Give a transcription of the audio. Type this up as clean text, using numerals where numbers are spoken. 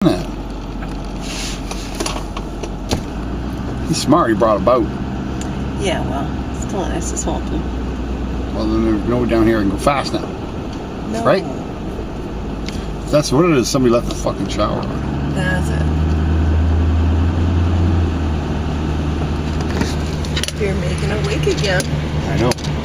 Yeah. He's smart, he brought a boat. Yeah, well, it's still nice to swamp them. Well, then there's no down here and go fast now. No. Right? That's what it is. Somebody left the fucking shower on. That's it. You're making a wake again. I know.